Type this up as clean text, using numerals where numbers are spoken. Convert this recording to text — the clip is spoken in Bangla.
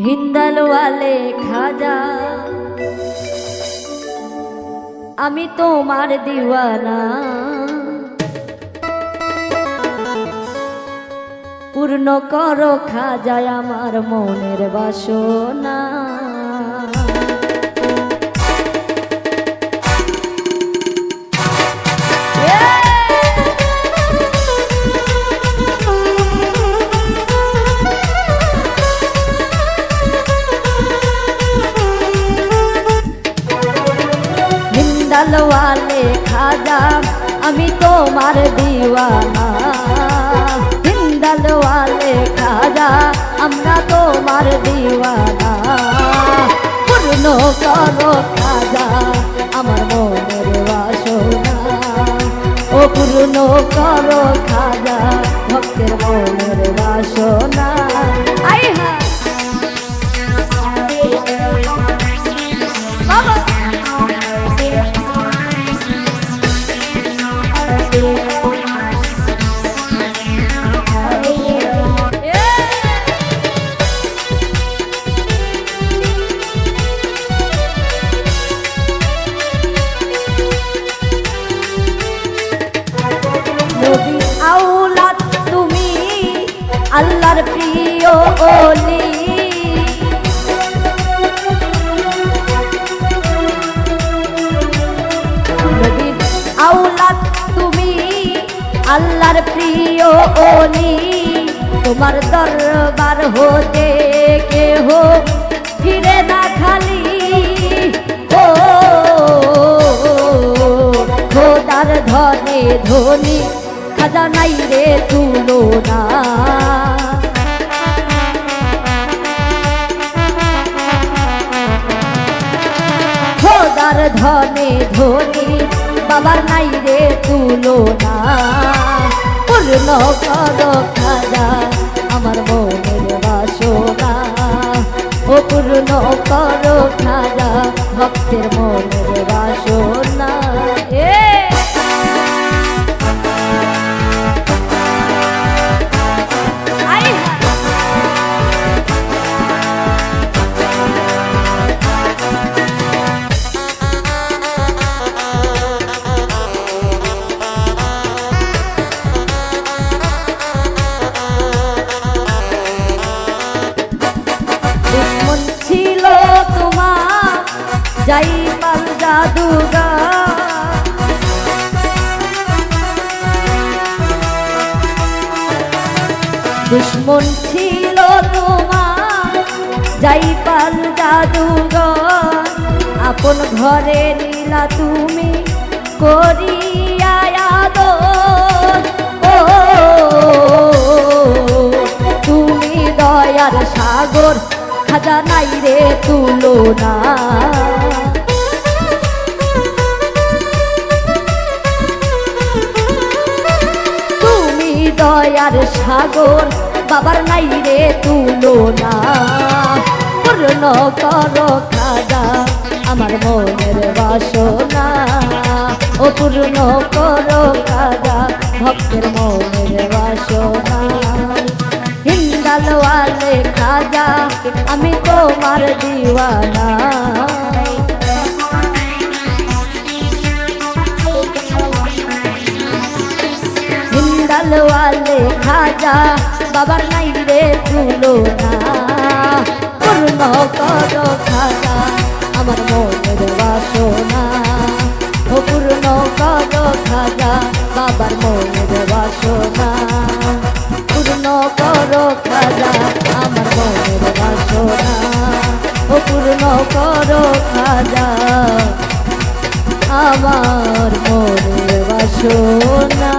हिंदल वाले खाजा আমি তোমার দিওয়ানা পূর্ণ করো খাজা আমার মনের বাসনা हिंदल वाले खाजा আমি তোমার দিওয়ানা हिंदल वाले खाजा আমরা তোমার দিওয়ানা পূর্ণ করো খাজা আমার মনের বাসনা ও পূর্ণ করো খাজা ভক্তের মনের বাসনা আই হা বাবা আওলাদ তুমি আল্লাহর প্রিয় ওলি নবীর আওলাদ তুমি আল্লাহর প্রিয় ওলি তোমার দরবার হতে কেহ ফিরে না খালি ও খোদার ধনে ধনী খাজা নাই রে তুলনা খোদার ধনে ধনী বাবার নাই রে তুলনা পূর্ণ করো খাজা আমার মনের বাসনা ও পূর্ণ করো খাজা ভক্তের মনের বাসনা ছিল তোমার যাই পাল জাদুগার দুশ্মন ছিল তোমার যাই পাল জাদুগার আপন ঘরে নীলা তুমি করিয়া আদর ও তুমি দয়ার সাগর খাজা নাই রে তুলনা তুমি দয়ার সাগর বাবার নাই রে তুলনা পূর্ণ করো খাজা আমার মনের বাসনা ও পূর্ণ করো খাজা ভক্তের মনের বাসনা হিন্দাল ওয়ালে খাজা আমি তোমার দিওয়ানা হিন্দাল ওয়ালে খাজা বাবার নাই রে তুলনা পূর্ণ করো খাজা আমার মনের বাসনা ও পূর্ণ করো খাজা বাবার মনের বাসনা পূর্ণ করো খাজা আমার মনের বাসনা ও পূর্ণ করো খাজা আমার মনের বাসনা।